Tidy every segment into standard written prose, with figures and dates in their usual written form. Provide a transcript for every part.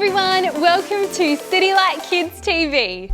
everyone, welcome to CityLight Kids TV.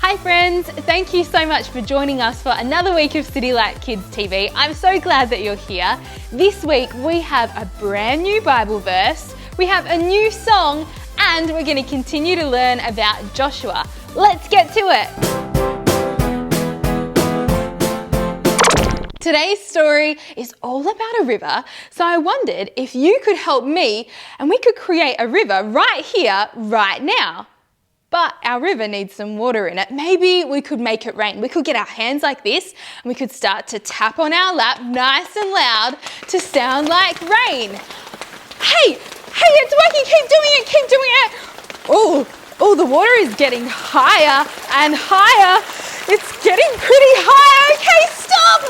Hi friends, thank you so much for joining us for another week of CityLight Kids TV. I'm so glad that you're here. This week we have a brand new Bible verse, we have a new song, and we're going to continue to learn about Joshua. Let's get to it. Today's story is all about a river, so I wondered if you could help me and we could create a river right here, right now. But our river needs some water in it. Maybe we could make it rain. We could get our hands like this and we could start to tap on our lap nice and loud to sound like rain. Hey, it's working. Keep doing it. Oh, the water is getting higher and higher. It's getting pretty high. Okay, stop.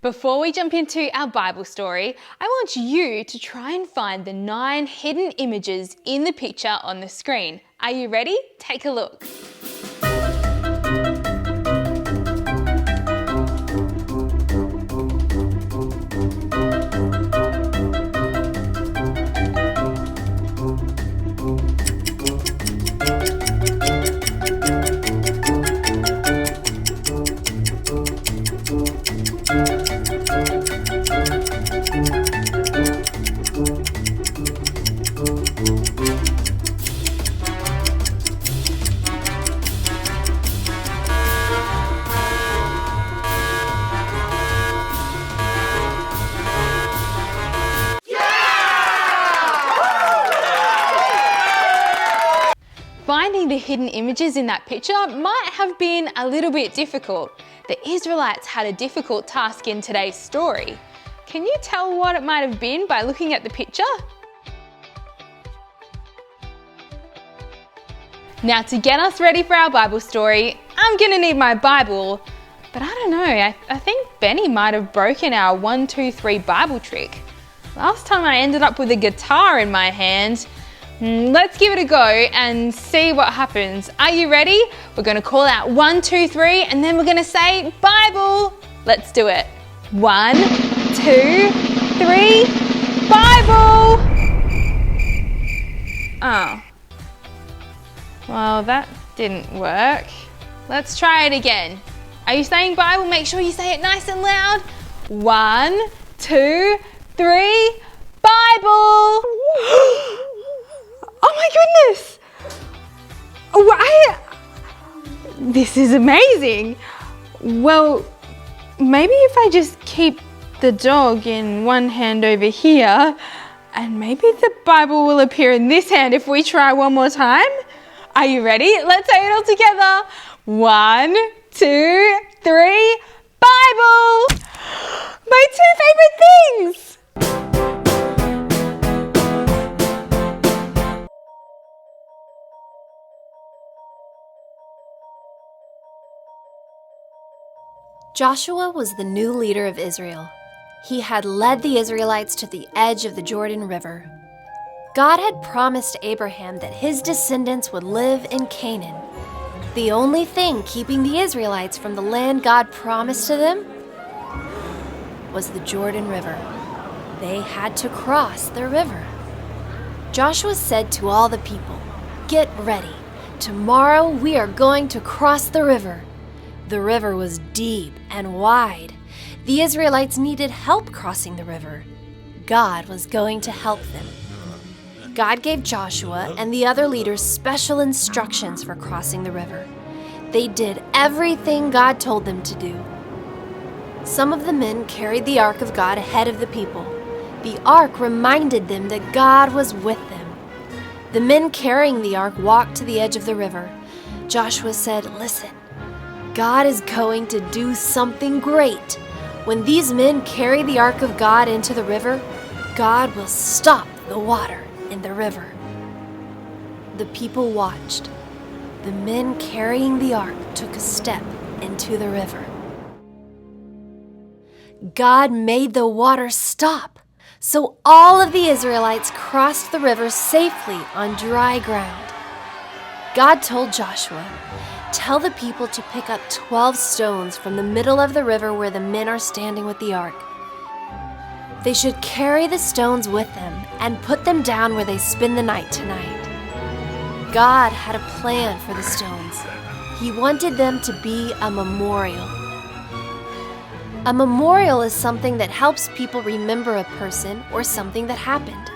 Before we jump into our Bible story, I want you to try and find the 9 hidden images in the picture on the screen. Are you ready? Take a look. Finding the hidden images in that picture might have been a little bit difficult. The Israelites had a difficult task in today's story. Can you tell what it might have been by looking at the picture? Now, to get us ready for our Bible story, I'm gonna need my Bible, but I don't know, I think Benny might have broken our 1, 2, 3 Bible trick. Last time I ended up with a guitar in my hand. Let's give it a go and see what happens. Are you ready? We're gonna call out 1, 2, 3, and then we're gonna say Bible. Let's do it. 1, 2, 3, Bible. Oh. Well, that didn't work. Let's try it again. Are you saying Bible? Make sure you say it nice and loud. 1, 2, 3, Bible. Oh my goodness! This is amazing. Well, maybe if I just keep the dog in one hand over here, and maybe the Bible will appear in this hand if we try one more time. Are you ready? Let's say it all together. 1, 2, 3, Bible! My 2 favorite things! Joshua was the new leader of Israel. He had led the Israelites to the edge of the Jordan River. God had promised Abraham that his descendants would live in Canaan. The only thing keeping the Israelites from the land God promised to them was the Jordan River. They had to cross the river. Joshua said to all the people, "Get ready. Tomorrow we are going to cross the river." The river was deep and wide. The Israelites needed help crossing the river. God was going to help them. God gave Joshua and the other leaders special instructions for crossing the river. They did everything God told them to do. Some of the men carried the ark of God ahead of the people. The ark reminded them that God was with them. The men carrying the ark walked to the edge of the river. Joshua said, "Listen, God is going to do something great. When these men carry the ark of God into the river, God will stop the water in the river." The people watched. The men carrying the ark took a step into the river. God made the water stop, so all of the Israelites crossed the river safely on dry ground. God told Joshua, "Tell the people to pick up 12 stones from the middle of the river where the men are standing with the ark. They should carry the stones with them and put them down where they spend the night tonight." God had a plan for the stones. He wanted them to be a memorial. A memorial is something that helps people remember a person or something that happened.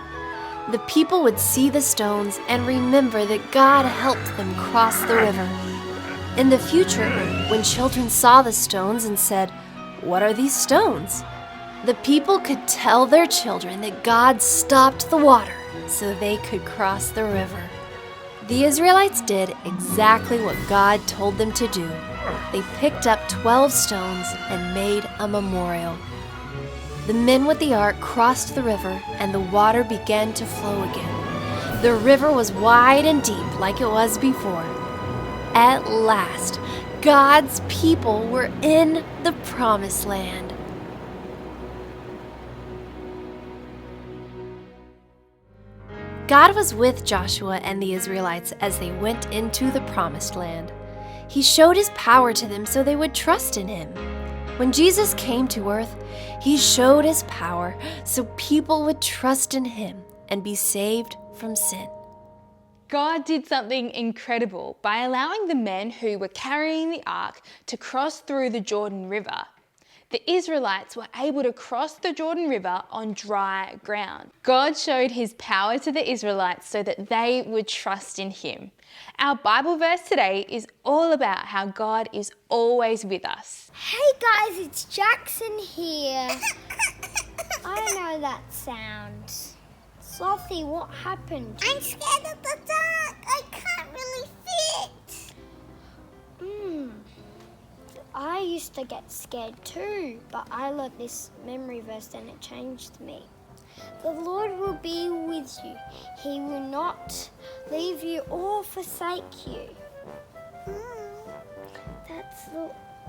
The people would see the stones and remember that God helped them cross the river. In the future, when children saw the stones and said, "What are these stones?" the people could tell their children that God stopped the water so they could cross the river. The Israelites did exactly what God told them to do. They picked up 12 stones and made a memorial. The men with the ark crossed the river and the water began to flow again. The river was wide and deep like it was before. At last, God's people were in the promised land. God was with Joshua and the Israelites as they went into the promised land. He showed his power to them so they would trust in him. When Jesus came to earth, he showed his power so people would trust in him and be saved from sin. God did something incredible by allowing the men who were carrying the ark to cross through the Jordan River. The Israelites were able to cross the Jordan River on dry ground. God showed his power to the Israelites so that they would trust in him. Our Bible verse today is all about how God is always with us. Hey guys, it's Jackson here. I know that sound. Sophie, what happened? I'm scared of the dark. I can't really fit. I used to get scared too, but I learned this memory verse and it changed me. The Lord will be with you. He will not leave you or forsake you. That's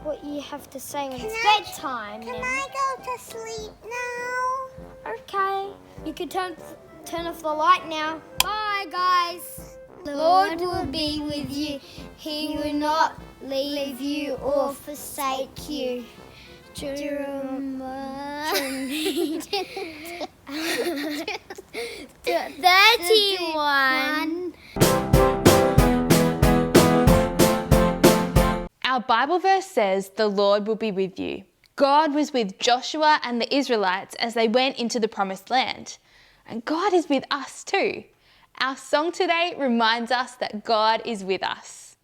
what you have to say when it's bedtime. Can I go to sleep now? Okay. You can turn off the light now. Bye, guys. The Lord will be with you. He will not leave you or forsake you. Jeremiah 31. Our Bible verse says the Lord will be with you. God was with Joshua and the Israelites as they went into the promised land. And God is with us too. Our song today reminds us that God is with us.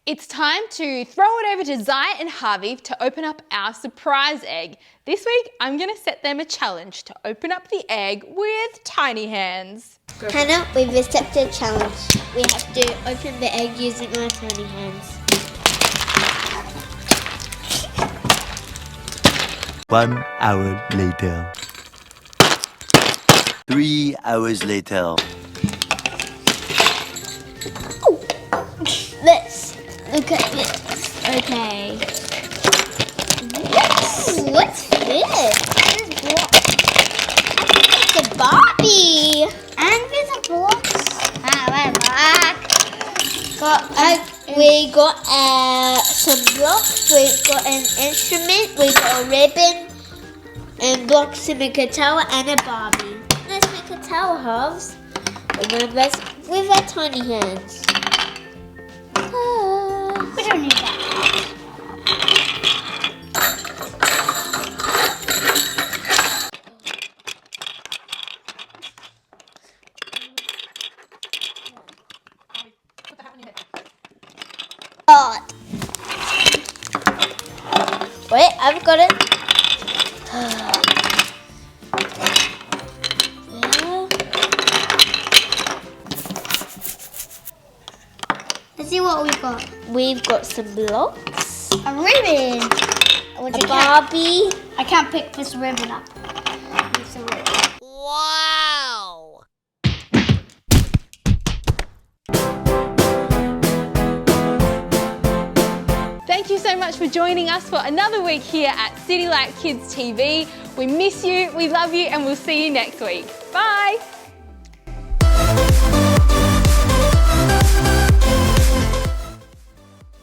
It's time to throw it over to Zai and Harvey to open up our surprise egg. This week, I'm going to set them a challenge to open up the egg with tiny hands. Hannah, we've accepted a challenge. We have to open the egg using our tiny hands. 1 hour later. 3 hours later. Let's look at this. Okay. Ooh, what's this? It's a Barbie. And there's a blocks. We got some blocks. We've got an instrument. We got a ribbon and blocks to make a tower and a Barbie. Let's make a tower, Hobbs. With our tiny hands. We don't need that. God. Wait, I've got it. Let's see what we've got. We've got some blocks. A ribbon. A Barbie. I can't pick this ribbon up. It's a ribbon. Wow! Thank you so much for joining us for another week here at CityLight Kids TV. We miss you, we love you, and we'll see you next week. Bye!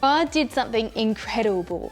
God did something incredible.